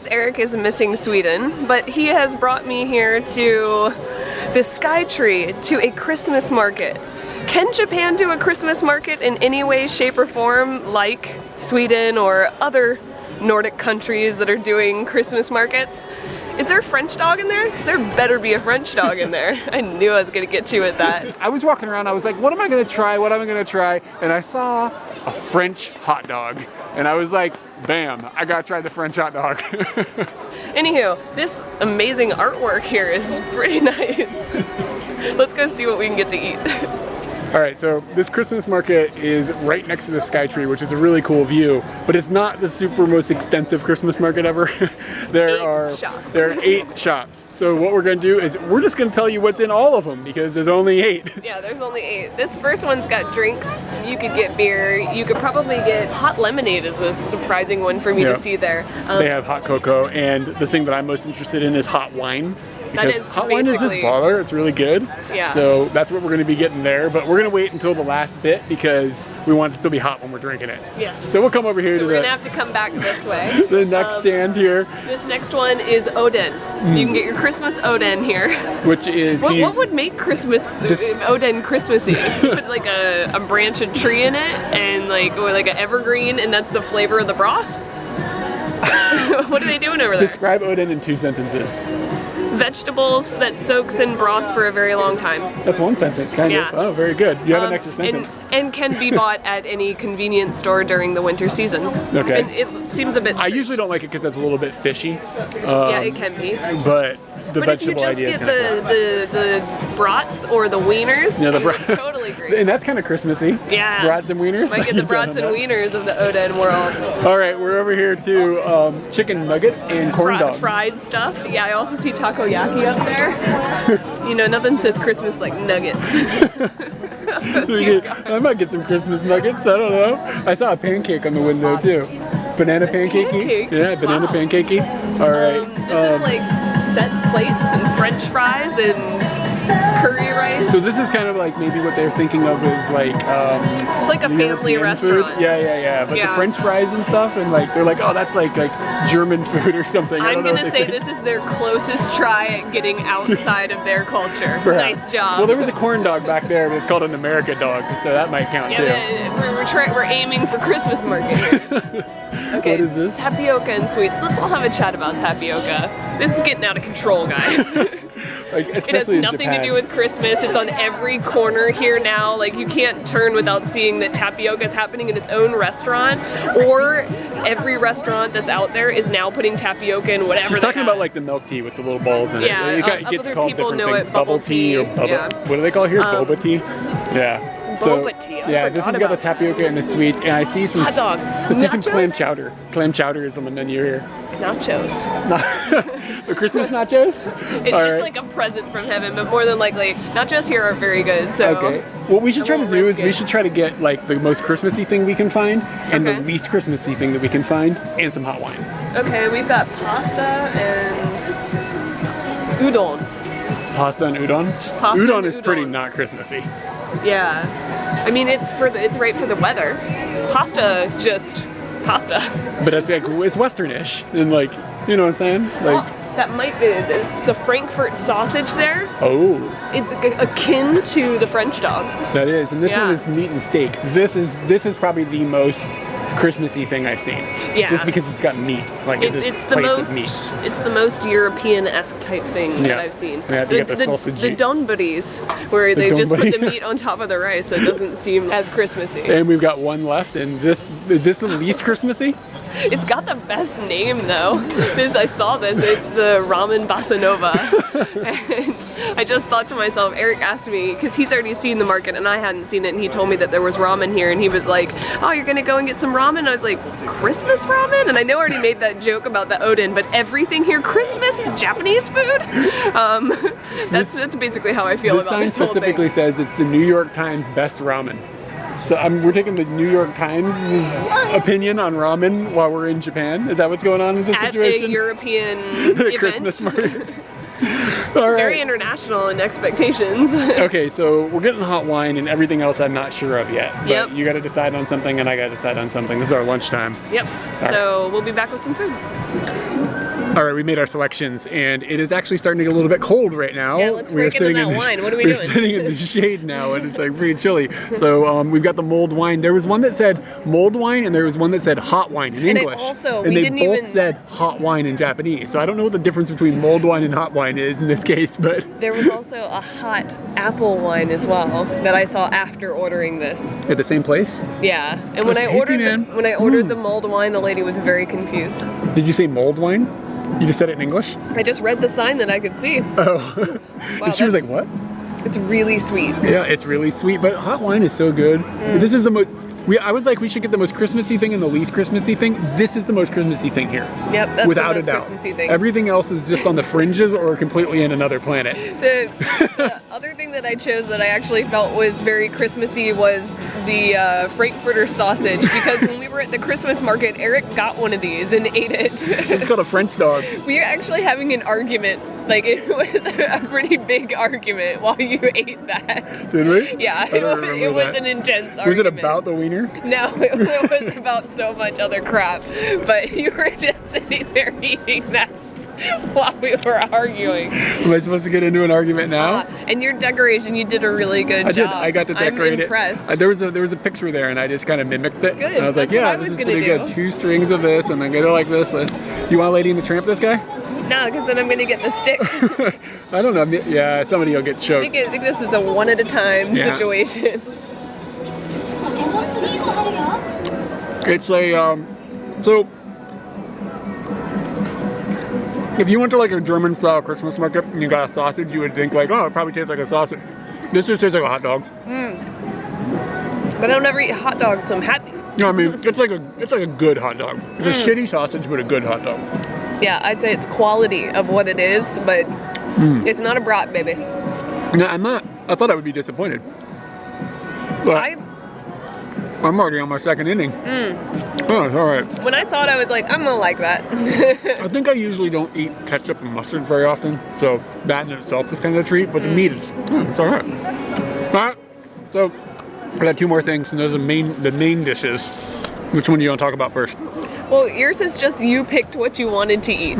course, Eric is missing Sweden, but he has brought me here to the Skytree, to a Christmas market. Can Japan do a Christmas market in any way, shape, or form like Sweden or other Nordic countries that are doing Christmas markets? Is there a French dog in there? Because there better be a French dog in there. I knew I was going to get you with that. I was walking around, I was like, what am I going to try? What am I going to try? And I saw a French hot dog. And I was like, bam, I got to try the French hot dog. Anywho, this amazing artwork here is pretty nice. Let's go see what we can get to eat. All right, so this Christmas market is right next to the Skytree, which is a really cool view, but it's not the super most extensive Christmas market ever. There are 8 shops. So what we're gonna do is we're just gonna tell you what's in all of them because there's only 8. Yeah, there's only 8. This first one's got drinks. You could get beer. You could probably get hot lemonade is a surprising one for me to see there. They have hot cocoa, and the thing that I'm most interested in is hot wine. Because hot wine is this baller, it's really good. Yeah. So that's what we're going to be getting there, but we're going to wait until the last bit because we want it to still be hot when we're drinking it. Yes. So we'll come over here to we're going to have to come back this way. The next stand here. This next one is Oden. You can get your Christmas Oden here. Which is... What would make Christmas Oden Christmassy? Put like a branch of tree in it and like an evergreen, and that's the flavor of the broth? What are they doing over there? Describe Oden in 2 sentences. Vegetables that soaks in broth for a very long time. That's 1 sentence, kind of. Oh, very good. You have an extra sentence. And can be bought at any convenience store during the winter season. Okay. And it seems a bit strange. I usually don't like it because it's a little bit fishy. Yeah, it can be. But the But if you just get the brats or the wieners, it's totally great. And that's kind of Christmassy. Yeah. Brats and wieners. Might get the brats and wieners of the Oden world. All right, we're over here to chicken nuggets and corn dogs. Fried stuff. Yeah, I also see takoyaki up there. You know, nothing says Christmas like nuggets. I might get some Christmas nuggets. I don't know. I saw a pancake on the window too. Banana pancakey? Yeah, banana pancakey. All right. This is like set plates and French fries and curry rice. So this is kind of like maybe what they're thinking of is like it's like a family restaurant. Food. Yeah. But the French fries and stuff, and like they're like, oh, that's like German food or something. I'm gonna say this is their closest try at getting outside of their culture. Perhaps. Nice job. Well, there was a corn dog back there, but it's called an America dog, so that might count too. We're aiming for Christmas market. Okay, what is this? Tapioca and sweets. Let's all have a chat about tapioca. This is getting out of control, guys. It has nothing to do with Christmas. It's on every corner here now. Like, you can't turn without seeing that tapioca is happening in its own restaurant, or every restaurant that's out there is now putting tapioca in whatever. She's talking about like the milk tea with the little balls in it. It gets called different things. Bubble tea or bubba. What do they call it here? Boba tea? Yeah. So, yeah, this has got the tapioca and the sweets, and I see some hot dog. I see some clam chowder. Clam chowder is on the menu here. Nachos. The Christmas nachos? It is like a present from heaven, but more than likely, nachos here are very good. So okay. What we should try to do is we should try to get like the most Christmassy thing we can find, and the least Christmassy thing that we can find, and some hot wine. Okay, we've got pasta and udon. Pasta and udon? Just pasta udon and is pretty not Christmassy. Yeah. I mean, it's right for the weather. Pasta is just pasta. But it's like, it's Westernish, and like, you know what I'm saying? Like, that might be, it's the Frankfurt sausage there. Oh. It's akin to the French dog. That is, and this one is meat and steak. This is probably the most Christmassy thing I've seen. Yeah. Just because it's got meat. Like it's the most European-esque type thing that I've seen. Yeah, you got the sausage. The donbuddies, where they just put the meat on top of the rice. That doesn't seem as Christmassy. And we've got one left, and is this the least Christmassy? It's got the best name though. I saw this. It's the ramen bossa nova, and I just thought to myself. Eric asked me because he's already seen the market and I hadn't seen it, and he told me that there was ramen here, and he was like, "Oh, you're gonna go and get some ramen?" And I was like, "Christmas ramen?" And I know I already made that joke about the Oden, but everything here Christmas Japanese food. That's basically how I feel about this whole thing. This sign specifically says it's the New York Times best ramen. So we're taking the New York Times' opinion on ramen while we're in Japan. Is that what's going on in this situation? At a European event. Christmas market. It's very international in expectations. Okay, so we're getting hot wine and everything else I'm not sure of yet. But you got to decide on something and I got to decide on something. This is our lunchtime. Yep. So we'll be back with some food. All right, we made our selections, and it is actually starting to get a little bit cold right now. Yeah, let's break into that wine. What are we doing? We're sitting in the shade now, and it's like pretty chilly. So we've got the mulled wine. There was one that said mulled wine, and there was one that said hot wine in English. And they both said hot wine in Japanese. So I don't know what the difference between mulled wine and hot wine is in this case, but there was also a hot apple wine as well that I saw after ordering this. At the same place? Yeah, and when I ordered the mulled wine, the lady was very confused. Did you say mulled wine? You just said it in English? I just read the sign that I could see. Oh. Wow, and she was like, what? It's really sweet. Yeah, it's really sweet, but hot wine is so good. This is the most... I was like, we should get the most Christmassy thing and the least Christmassy thing. This is the most Christmassy thing here. Yep, that's without the most a doubt. Christmassy thing. Everything else is just on the fringes or completely in another planet. The other thing that I chose that I actually felt was very Christmassy was the Frankfurter sausage, because when we were at the Christmas market, Eric got one of these and ate it. It's called a French dog. We were actually having an argument. Like, it was a pretty big argument while you ate that. Did we? Yeah, it was an intense argument. Was it about the wiener? No, it was about so much other crap. But you were just sitting there eating that while we were arguing. Am I supposed to get into an argument now? And your decoration, you did a really good job. I got to decorate I'm impressed. There was a picture there, and I just kind of mimicked it. Good. And I was like, yeah, this is pretty good. 2 strings of this, and then get it like this. You want Lady and the Tramp this guy? No, because then I'm going to get the stick. I don't know. Yeah, somebody will get choked. I think this is a one at a time situation. It's a, so, if you went to like a German style Christmas market and you got a sausage, you would think like, oh, it probably tastes like a sausage. This just tastes like a hot dog. But I don't ever eat hot dogs, so I'm happy. No, I mean, it's like a good hot dog. It's a shitty sausage, but a good hot dog. Yeah, I'd say it's quality of what it is, but it's not a brat, baby. No, I'm not. I thought I would be disappointed. But I'm already on my second inning. Oh, it's all right. When I saw it, I was like, I'm gonna like that. I think I usually don't eat ketchup and mustard very often, so that in itself is kind of a treat, but the meat is, it's all right. All right, so I got 2 more things, and those are the main dishes. Which one do you want to talk about first? Well, yours is just you picked what you wanted to eat.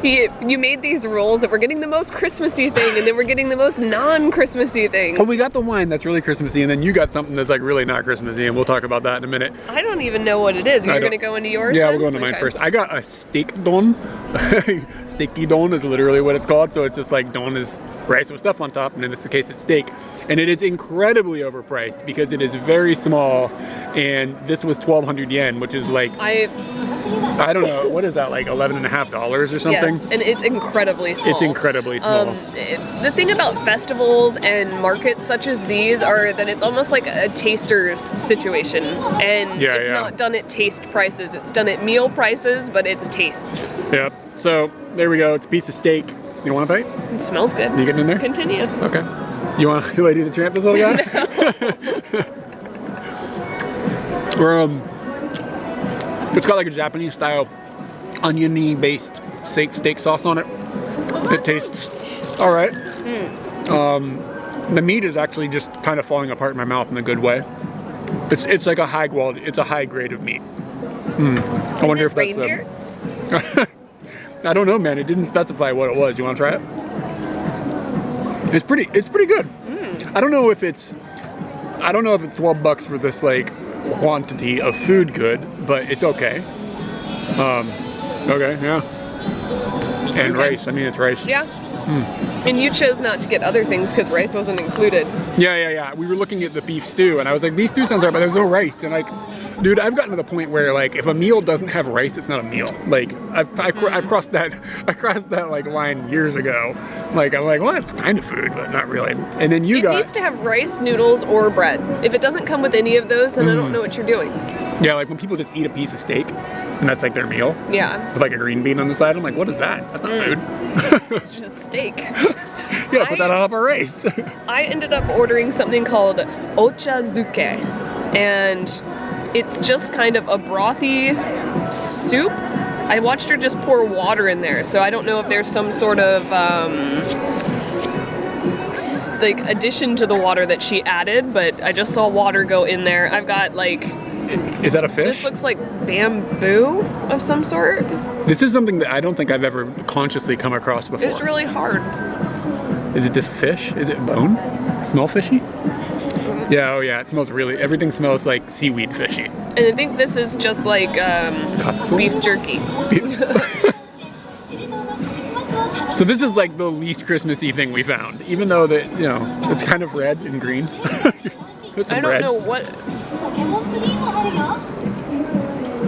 You made these rules that we're getting the most Christmassy thing, and then we're getting the most non-Christmassy thing. Well, we got the wine that's really Christmassy, and then you got something that's like really not Christmassy, and we'll talk about that in a minute. I don't even know what it is. You're going to go into yours Yeah, then? we'll go into mine first. I got a steak don. Steaky don is literally what it's called. So it's just like don is rice with stuff on top, and in this case it's steak. And it is incredibly overpriced because it is very small, and this was 1,200 yen, which is like... I don't know, what is that, like $11.50 or something? Yes, and it's incredibly small. It's incredibly small. The thing about festivals and markets such as these are that it's almost like a taster's situation. And it's not done at taste prices. It's done at meal prices, but it's tastes. Yep. So, there we go. It's a piece of steak. You want a bite? It smells good. You getting in there? Continue. Okay. You want to Lady the Tramp, this little guy? No. It's got like a Japanese style oniony based steak sauce on it. It tastes all right. The meat is actually just kind of falling apart in my mouth in a good way. It's like a high quality. It's a high grade of meat. I wonder if that's reindeer? I don't know, man. It didn't specify what it was. You want to try it? It's pretty good. I don't know if it's $12 for this like quantity of food good, but it's okay. Okay, yeah. And rice. I mean, it's rice. Yeah. And you chose not to get other things because rice wasn't included. Yeah. We were looking at the beef stew, and I was like, beef stew sounds right, but there's no rice. And like, dude, I've gotten to the point where like, if a meal doesn't have rice, it's not a meal. Like, I've crossed that like line years ago. Like, I'm like, well, it's kind of food, but not really. And then it needs to have rice, noodles, or bread. If it doesn't come with any of those, then I don't know what you're doing. Yeah, like when people just eat a piece of steak, and that's like their meal. Yeah. With like a green bean on the side, I'm like, what is that? That's not food. It's just steak. Yeah, put that on top of rice. I ended up ordering something called ochazuke, and it's just kind of a brothy soup. I watched her just pour water in there, so I don't know if there's some sort of like addition to the water that she added, but I just saw water go in there. I've got like Is that a fish? This looks like bamboo of some sort. This is something that I don't think I've ever consciously come across before. It's really hard. Is it just fish? Is it bone? Smell fishy? Yeah, oh yeah, it smells really, everything smells like seaweed fishy. And I think this is just like beef jerky. So this is like the least Christmassy thing we found, even though that, you know, it's kind of red and green. I don't know what.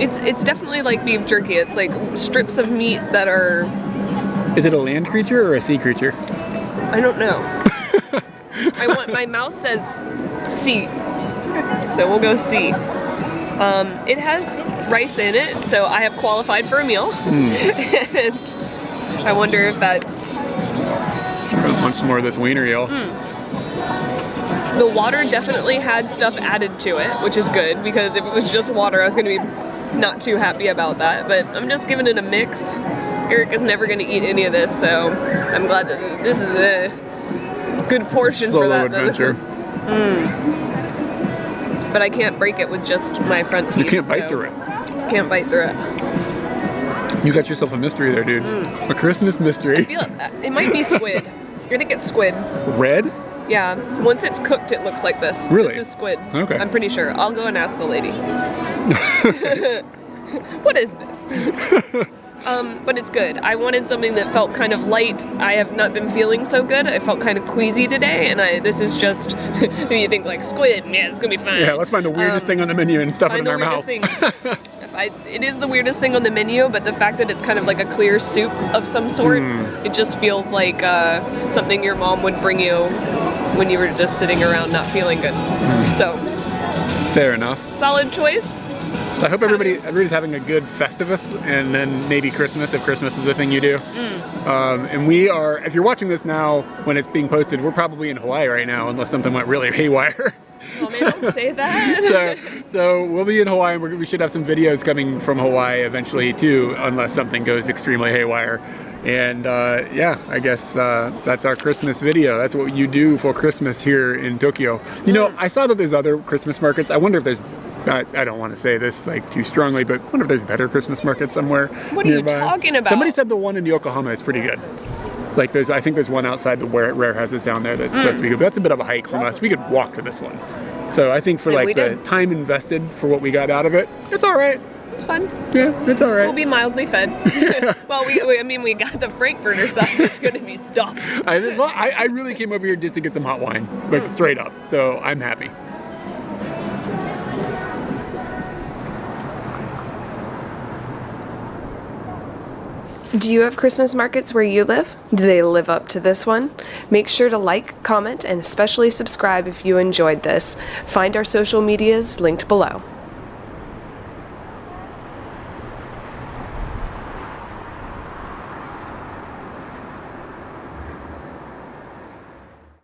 It's definitely like beef jerky. It's like strips of meat that are. Is it a land creature or a sea creature? I don't know. My mouth says sea, so we'll go sea. It has rice in it, so I have qualified for a meal. And I wonder if that. I want some more of this wiener eel. The water definitely had stuff added to it, which is good, because if it was just water, I was going to be not too happy about that. But I'm just giving it a mix. Eric is never going to eat any of this, so I'm glad that this is a good portion for that. Adventure. But I can't break it with just my front teeth. You can't bite through it. Can't bite through it. You got yourself a mystery there, dude. A Christmas mystery. I feel it might be squid. I think it's squid. Red? Yeah. Once it's cooked, it looks like this. Really? This is squid. Okay. I'm pretty sure. I'll go and ask the lady. What is this? But it's good. I wanted something that felt kind of light. I have not been feeling so good. I felt kind of queasy today, and this is just, you think like squid, yeah, it's gonna be fine. Yeah, let's find the weirdest thing on the menu and stuff it in our mouth. It is the weirdest thing on the menu, but the fact that it's kind of like a clear soup of some sort, it just feels like something your mom would bring you when you were just sitting around not feeling good. So, fair enough. Solid choice. So I hope everybody's having a good Festivus, and then maybe Christmas, if Christmas is a thing you do. And we are, if you're watching this now when it's being posted, we're probably in Hawaii right now, unless something went really haywire. Oh man, don't say that. So we'll be in Hawaii, and we should have some videos coming from Hawaii eventually too, unless something goes extremely haywire. And yeah, I guess that's our Christmas video. That's what you do for Christmas here in Tokyo. You know, I saw that there's other Christmas markets. I wonder if there's, I don't want to say this like too strongly, but I wonder if there's better Christmas markets somewhere What nearby. Are you talking about? Somebody said the one in Yokohama is pretty good. Like I think there's one outside the warehouses down there that's supposed to be good. But that's a bit of a hike from us. We could walk to this one. So I think for like the time invested for what we got out of it, it's all right. It's fun. Yeah, it's all right. We'll be mildly fed. Well, we got the Frankfurter sausage going to be stuffed. I really came over here just to get some hot wine, like straight up. So I'm happy. Do you have Christmas markets where you live? Do they live up to this one? Make sure to like, comment, and especially subscribe if you enjoyed this. Find our social medias linked below.